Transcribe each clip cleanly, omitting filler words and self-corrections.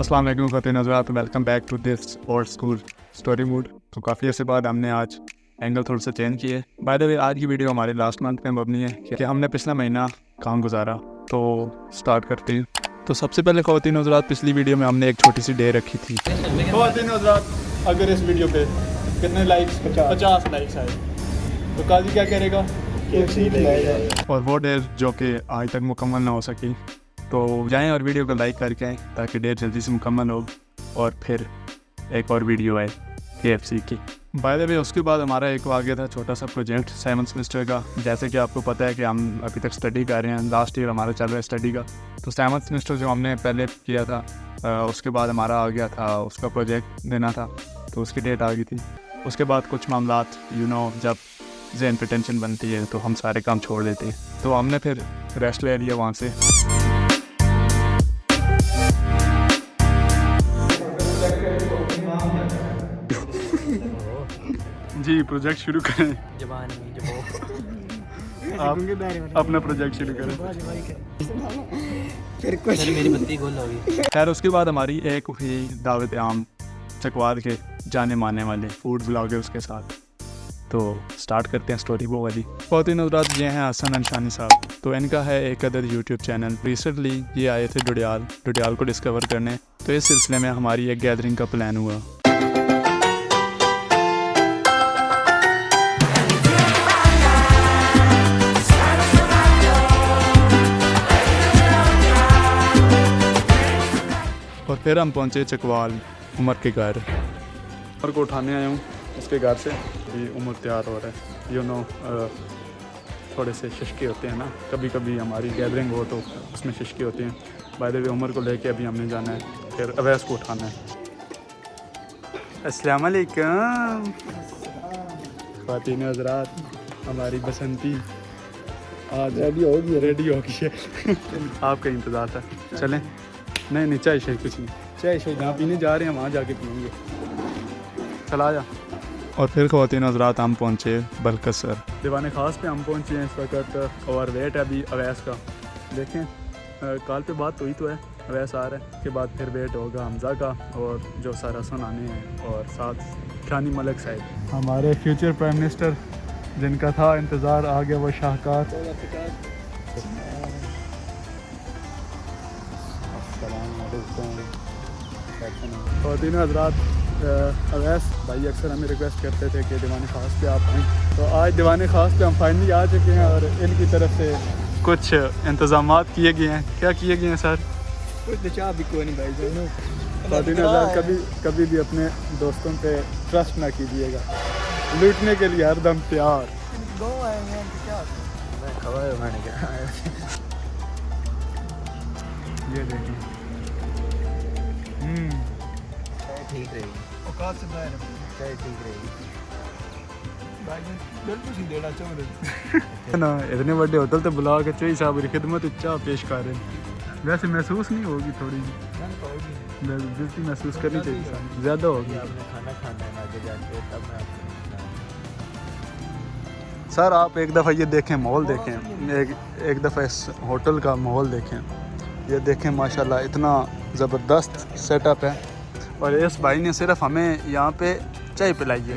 अस्सलाम वालेकुम ख़वातीन हज़रात, welcome back to this old school story mood. तो काफ़ी अर्से बाद हमने आज एंगल थोड़ा सा चेंज किए। बाय द वे आज की वीडियो हमारे लास्ट मंथ में मबनी है कि हमने पिछला महीना कहाँ गुजारा। तो स्टार्ट करते हैं। तो सबसे पहले ख़वातीन हज़रात, पिछली वीडियो में हमने एक छोटी सी डे रखी थी। ख़वातीन हज़रात, अगर इस वीडियो पे कितने लाइक्स 50 लाइक्स आए तो काजी क्या करेगा? और वो डे जो कि आज तक मुकम्मल ना हो सकी, तो जाएं और वीडियो को लाइक करके आएँ ताकि डेट जल्दी से मुकम्मल हो और फिर एक और वीडियो आए KFC की। बाय द वे उसके बाद हमारा एक आ गया था छोटा सा प्रोजेक्ट 7th सेमेस्टर का। जैसे कि आपको पता है कि हम अभी तक स्टडी कर रहे हैं, लास्ट ईयर हमारा चल रहा है स्टडी का। तो 7th सेमेस्टर जो हमने पहले किया था उसके बाद हमारा आ गया था उसका प्रोजेक्ट देना था, तो उसकी डेट आ गई थी। उसके बाद कुछ मामलात जब ज़हन पे टेंशन बनती है तो हम सारे काम छोड़ देते हैं, तो हमने फिर रेस्ट ले लिया वहाँ से। जी प्रोजेक्ट शुरू करें। आप अपना प्रोजेक्ट शुरू करें। फिर मेरी बत्ती गोल होगी। खैर उसके बाद हमारी एक हुई दावत आम चकवाल के जाने माने वाले फूड ब्लॉगर्स के साथ। तो स्टार्ट करते हैं स्टोरी वो वाली। ख़वातीन हज़रात, ये हैं हसन अंशानी साहब। तो इनका है एक अदर यूट्यूब चैनल। रिसेंटली ये आए थे डुडियाल को डिस्कवर करने, तो इस सिलसिले में हमारी एक गैदरिंग का प्लान हुआ। और फिर हम पहुंचे चकवाल उमर के घर। उमर को उठाने आया हूँ उसके घर से। अभी उमर तैयार हो रहा है। थोड़े से शिशके होते हैं ना, कभी कभी हमारी गैदरिंग हो तो उसमें शिशके होते हैं। बाय द वे उमर को लेके अभी हमने जाना है, फिर अवैस को उठाना है। अस्सलाम वालेकुम ख़वातीन हज़रात, हमारी बसंती आज रेडी हो गई है। आपका इंतज़ार था। चलें? नहीं चाय शाही कुछ नहीं, चाय शाही जहाँ पीने जा रहे हैं वहाँ जाके पियेंगे। चला जा। और फिर ख़वातीन हज़रात हम पहुँचे बलकसर दीवाने ख़ास पे हम पहुँचे हैं इस वक्त। और वेट है अभी अवैस का। देखें कॉल पे बात हुई तो है, अवैस आ रहा है, के बाद फिर वेट होगा हमज़ा का और जो सारा सुनाने हैं, और साथ खानी मलिक साहब हमारे फ्यूचर प्राइम मिनिस्टर जिनका था इंतज़ार, आ गया वो शाहकार। ख़वातीन हज़रात, अवैस भाई अक्सर हमें रिक्वेस्ट करते थे कि दीवाने ख़ास पे आप आएँ, तो आज दीवाने ख़ास पे हम फाइनली आ चुके हैं। और इनकी तरफ से कुछ इंतज़ामात किए गए हैं। क्या किए गए हैं सर? कुछ चाह भी कोई नहीं भाई। ख़वातीन हज़रात, कभी भी अपने दोस्तों पे ट्रस्ट ना कीजिएगा, लूटने के लिए हरदम तैयार। ये देखें, ठीक रहेगी, औकात से बाहर चाय ठीक रहेगी भाई। बिल्कुल ही देना चाह ना इतने बड़े होटल तो बुला के चोई साहब की खिदमत चाह पेश कर रहे हैं। वैसे महसूस नहीं होगी, थोड़ी सी महसूस करनी चाहिए, ज़्यादा होगी। खाना खाना है आगे जाके, तब मैं सर आप एक दफ़ा ये देखें, माहौल देखें, एक दफ़ा इस होटल का माहौल देखें। ये देखें माशाल्लाह इतना ज़बरदस्त सेटअप है। और इस भाई ने सिर्फ हमें यहाँ पे चाय पिलाई है।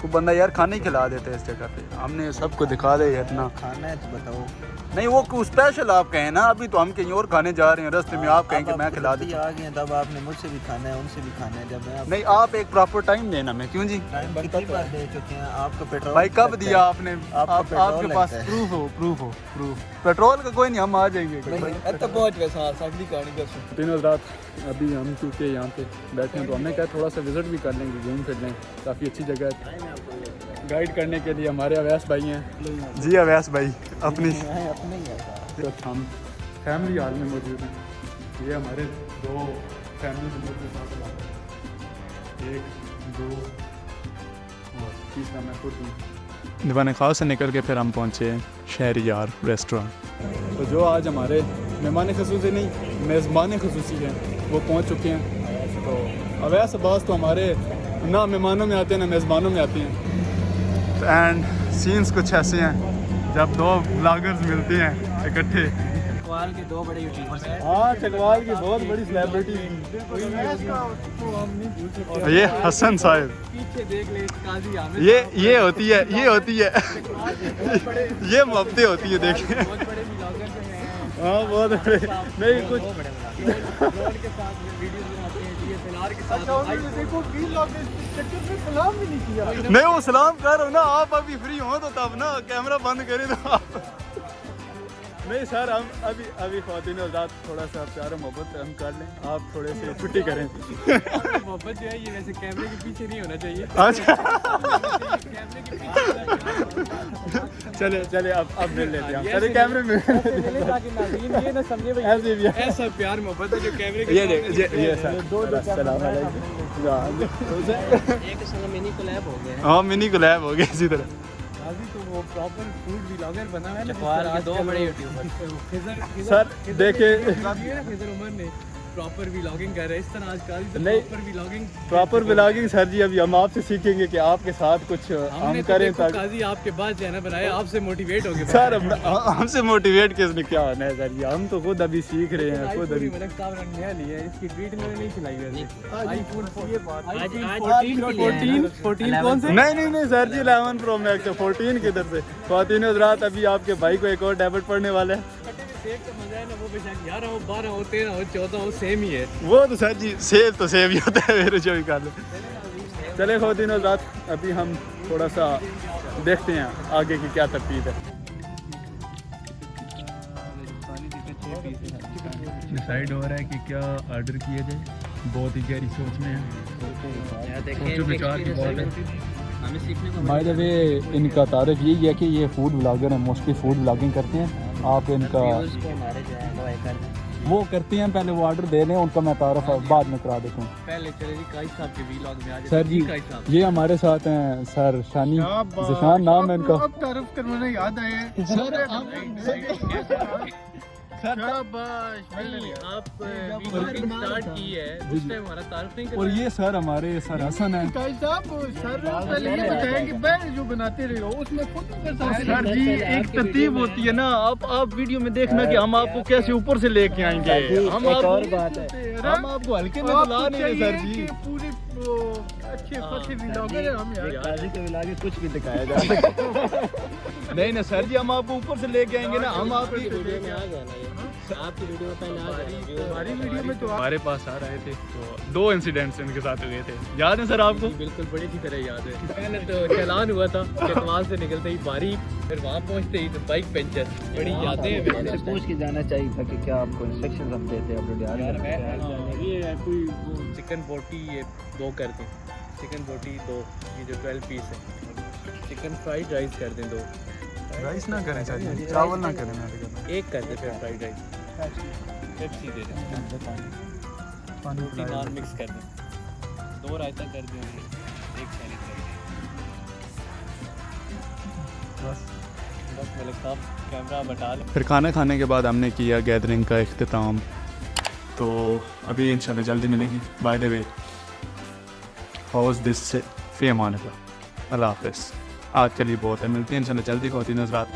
वो बंदा यार खाना ही खिला देता है इस जगह पे। हमने सबको दिखा दे इतना खाना है तो बताओ। नहीं वो स्पेशल आप कहें ना, अभी तो हम कहीं और खाने जा रहे हैं, रास्ते में आप कहें कि मैं खिला दूँ। आ गए तब आपने मुझसे भी खाना है, उनसे भी खाना है। जब मैं नहीं आप एक प्रॉपर टाइम देना मैं क्यों जी? टाइम कितनी बार दे चुके हैं आपको पेट्रोल भाई कब दिया आपने? आपके पास प्रूफ हो? पेट्रोल का कोई नहीं, हम आ जाएंगे। तीनों रात अभी हम चूँकि यहाँ पे बैठे हैं तो हमने कहा थोड़ा सा विज़िट भी कर लेंगे, घूम फिर लें। काफ़ी अच्छी जगह है। गाइड करने के लिए हमारे अवैस भाई हैं। जी अवैस भाई अपनी तो हम फैमिली हाल में मौजूद हैं। ये हमारे 2 फैमिली मेम्बर के साथ, 1 2 और तीसरा मैं खुद हूँ। दीवाने ख़ास से निकल के फिर हम पहुँचे शहरियार रेस्टोरेंट। तो जो आज हमारे मेहमान ख़ुसूसी नहीं मेज़बान ख़ुसूसी हैं वो पहुँच चुके हैं। तो अवैस अब्बास तो हमारे ना मेहमानों में आते हैं ना मेज़बानों में आते हैं। एंड सीन्स कुछ ऐसे हैं जब 2 ब्लॉगर्स मिलते हैं इकट्ठे। चकवाल के 2 बड़े यूट्यूबर्स हैं। हाँ चकवाल की बहुत बड़ी सेलिब्रिटी ये हसन साहब, पीछे देख ले काजी आमिर, ये होती है ये मोहब्बतें होती है देखिए। बहुत बड़े व्लॉगर जो हैं, हाँ बहुत बड़े, नहीं कुछ बहुत बड़े ड्रोन के साथ वीडियोस बनाते हैं, DSLR के साथ। देखो व्लॉग चक्कर में सलाम भी नहीं किया। नहीं वो सलाम करो ना, आप अभी फ्री हो तो तब ना, कैमरा बंद करें तो आप नहीं सर, हम अभी ख़वातीन हज़रात थोड़ा सा प्यार मोहब्बत हम कर लें, आप थोड़े से छुट्टी करें। मोहब्बत जो है ये वैसे कैमरे के पीछे नहीं होना चाहिए। अच्छा कैमरे के पीछे चले अब मिल लेते हैं, चले कैमरे में ताकि नाज़रीन ये ना समझे भाई ऐसे भी ऐसा प्यार मोहब्बत है जो कैमरे के ये सर अस्सलाम वालेकुम। एक संग मिनी कोलैब हो गया है। हाँ मिनी कोलैब हो गया इसी तरह। काजी तो वो प्रॉपर फूड व्लॉगर बना है ना, चकवाल के 2 बड़े यूट्यूबर सर देखिए खिजर उमर ने प्रॉपर व्लॉगिंग कर रहे हैं इस तरह। आज काजी तो नहीं, प्रॉपर व्लॉगिंग सर जी अभी हम आपसे सीखेंगे कि आपके साथ कुछ हम करें ताकि काजी आपके बाद जो है ना बनाया, आपसे मोटिवेट हो गए सर हमसे मोटिवेट किसने क्या होना है सर जी, हम तो खुद अभी सीख रहे हैं खुद अभी। मलक साहब ने नया लिया है, इसकी ट्वीट में नहीं खिलाई वैसे। आईफोन 14 कौन से? नहीं सर जी 11 प्रो मैक्स है, 14 किधर से। ख़वातीन हज़रात अभी आपके भाई को एक और टैबलेट पड़ने वाला है। सेब का मजा है ना, वो बेशक 11 हो 12 हो 13 हो 14 हो सेम ही है। वो तो सर जी सेब तो सेब ही होता है, मेरे जो भी कर लो। चले ख़वातीन हज़रात अभी हम थोड़ा सा देखते हैं आगे की क्या तरतीब है। डिसाइड हो रहा है कि क्या ऑर्डर किया जाए, बहुत ही गहरी सोच में है, सोचो विचार की बात है। बाय द वे इनका तारीफ यही है कि ये फूड ब्लॉगर हैं, मोस्टली फूड ब्लॉगिंग करते हैं। आप इनका वो करते हैं, पहले वो ऑर्डर दे लें, उनका मैं तारीफ बाद में करा देता हूँ। पहले चले जी काजी साहब के व्लॉग में आ जाए। सर जी ये हमारे साथ हैं सर शानी जिशान नाम है इनका। अब तारीफ करवाना याद आया शाबाश नहीं, आप व्लॉगिंग स्टार्ट की है उस टाइम हमारा तारीफ नहीं और ये सर हमारे सर हसन हैं। साहब सर पहले ये बताएं कि बैग जो बनाते रहे हो उसमें खुद सर जी एक तरतीब होती है ना, आप वीडियो में देखना कि हम आपको कैसे ऊपर से लेके आएंगे। हम आपको हल्के में बुला नहीं रहे सर जी, पूरे अच्छे व्लॉगर हैं हम यार। कुछ भी दिखाया जा सकता नहीं ना सर जी, हम आपको ऊपर से लेके आएंगे ना, हम आपकी वीडियो में आ गया ना, आपकी वीडियो में पहले आ गया। हमारी वीडियो में तो हमारे पास आ रहे थे तो 2 इंसिडेंट्स इनके साथ हुए थे, याद है सर आपको? बिल्कुल बड़ी की तरह याद है। पहले तो चालान हुआ था चकवाल से निकलते ही बारी, फिर वहाँ पहुँचते ही तो बाइक पंचर, बड़ी यादें हैं। पूछ के जाना चाहिए था कि क्या आपको इंस्ट्रक्शन हम देते हैं यार ये कोई चिकन बोटी ये 2 कर दें, चिकन बोटी 2, ये जो 12 पीस है। चिकन फ्राइड राइस कर दें 2, राइस ना करें सर जी, चावल ना करें, एक कर दें फिर फ्राइड राइस, पेप्सी दे दें, 2 नान मिक्स कर दें, 2 रायता कर दें, 1 सैलेड कर दें। बस मलिक साहब कैमरा बटा लें। फिर खाना खाने के बाद हमने किया गैदरिंग का इख्तिताम, तो अभी इंशाल्लाह जल्दी मिलेंगे। By the way house this से फ़ी अमान अल्लाह हाफ़िज़। आज के लिए बहुत है, मिलते हैं इंशाल्लाह जल्दी ख़वातीन हज़रात।